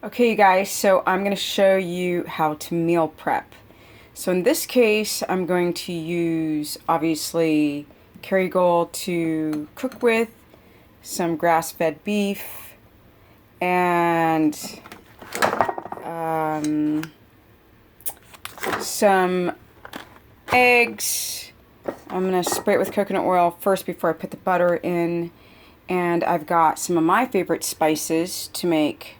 Okay, you guys, so I'm going to show you how to meal prep. So in this case, I'm going to use, obviously, Kerrygold to cook with, some grass-fed beef, and some eggs. I'm going to spray it with coconut oil first before I put the butter in. And I've got some of my favorite spices to make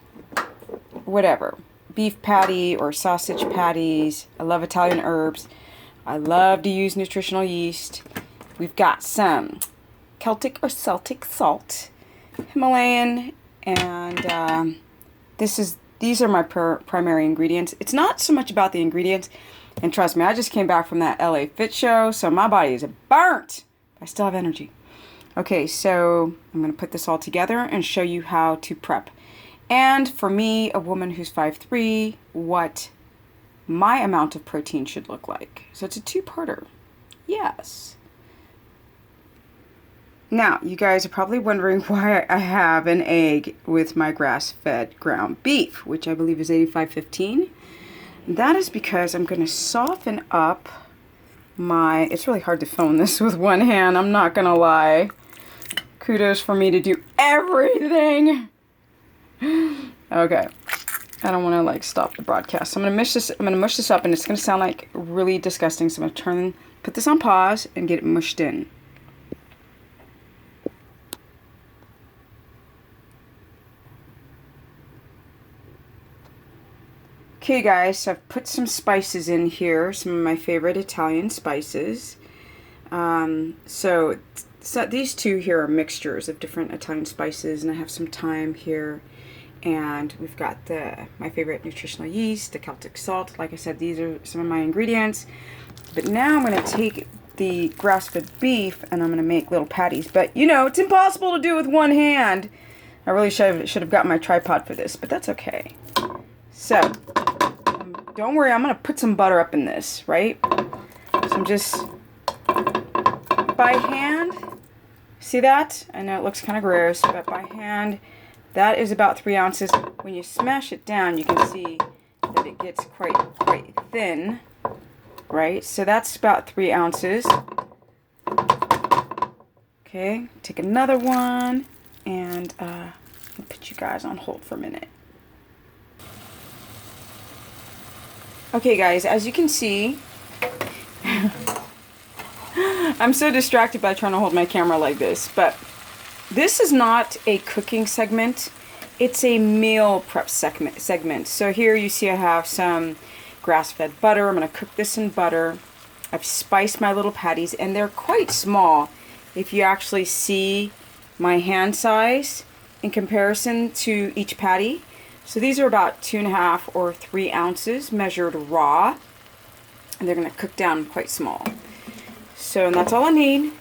whatever, beef patty or sausage patties. I love Italian herbs. I love to use nutritional yeast. We've got some Celtic or Celtic salt, Himalayan, and these are my primary ingredients. It's not so much about the ingredients, and trust me, I just came back from that LA Fit show, so my body is burnt. I still have energy. Okay, so I'm going to put this all together and show you how to prep. And for me, a woman who's 5'3", what my amount of protein should look like. So it's a two-parter. Yes. Now, you guys are probably wondering why I have an egg with my grass-fed ground beef, which I believe is 8515. That is because I'm going to soften up it's really hard to film this with one hand, I'm not going to lie. Kudos for me to do everything. Okay, I don't want to stop the broadcast. So I'm gonna mush this up, and it's gonna sound like really disgusting. So I'm gonna put this on pause and get it mushed in. Okay, guys, so I've put some spices in here, some of my favorite Italian spices. So these two here are mixtures of different Italian spices, and I have some thyme here. And we've got my favorite nutritional yeast, the Celtic salt. Like I said, these are some of my ingredients. But now I'm going to take the grass-fed beef and I'm going to make little patties. But, you know, it's impossible to do with one hand. I really should have got my tripod for this, but that's okay. So, don't worry, I'm going to put some butter up in this, right? So I'm just, by hand, see that? I know it looks kind of gross, but by hand, that is about 3 ounces. When you smash it down, you can see that it gets quite thin, right? So that's about 3 ounces. Okay, take another one, and I'll put you guys on hold for a minute. Okay, guys, as you can see, I'm so distracted by trying to hold my camera like this, but this is not a cooking segment, it's a meal prep segment. So here you see I have some grass-fed butter. I'm going to cook this in butter. I've spiced my little patties, and they're quite small. If you actually see my hand size in comparison to each patty. So these are about 2.5 or 3 ounces measured raw, and they're going to cook down quite small. So, and that's all I need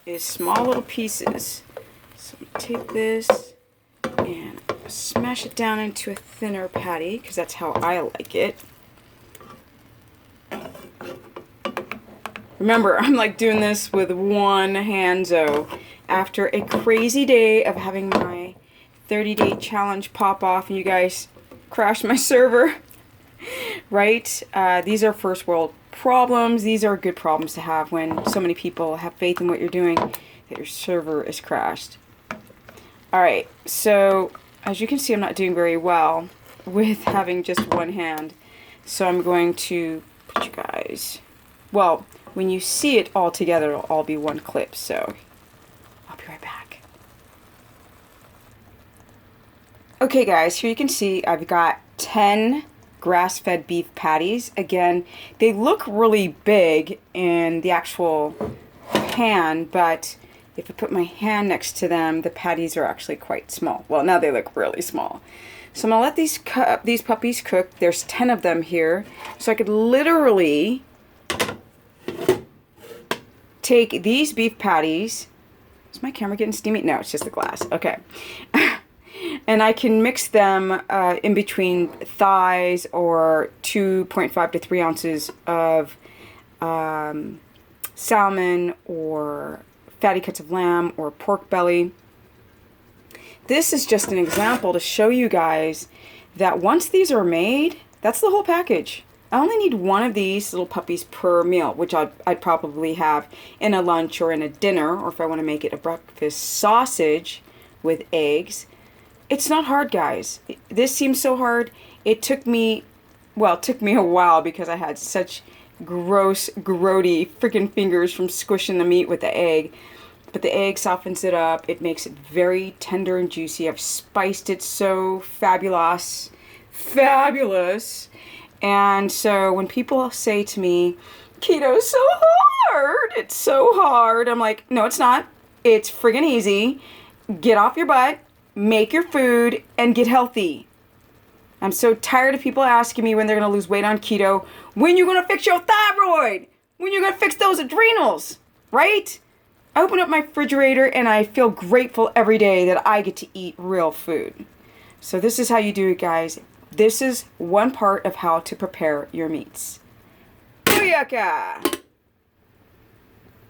is small little pieces. So I'm going to take this and smash it down into a thinner patty, because that's how I like it. Remember, I'm like doing this with one hand, so after a crazy day of having my 30-day challenge pop off and you guys crashed my server, right? These are first world problems. These are good problems to have when so many people have faith in what you're doing that your server is crashed. Alright, so as you can see, I'm not doing very well with having just one hand. So I'm going to put you guys, well, when you see it all together, it'll all be one clip. So I'll be right back. Okay, guys, here you can see I've got 10 grass-fed beef patties. Again, they look really big in the actual pan, but if I put my hand next to them, the patties are actually quite small. Well, now they look really small. So I'm going to let these puppies cook. There's 10 of them here. So I could literally take these beef patties. Is my camera getting steamy? No, it's just the glass. Okay. And I can mix them in between thighs or 2.5 to 3 ounces of salmon or fatty cuts of lamb or pork belly. This is just an example to show you guys that once these are made, that's the whole package. I only need one of these little puppies per meal, which I'd probably have in a lunch or in a dinner, or if I want to make it a breakfast sausage with eggs. It's not hard, guys. This seems so hard. It took me a while because I had such gross, grody freaking fingers from squishing the meat with the egg. But the egg softens it up. It makes it very tender and juicy. I've spiced it so fabulous. Fabulous. And so when people say to me, keto's so hard, it's so hard, I'm like, no, it's not. It's friggin' easy. Get off your butt, make your food, and get healthy. I'm so tired of people asking me when they're going to lose weight on keto, when you're going to fix your thyroid, when you're going to fix those adrenals, right? I open up my refrigerator and I feel grateful every day that I get to eat real food. So this is how you do it, guys. This is one part of how to prepare your meats. Booyaka!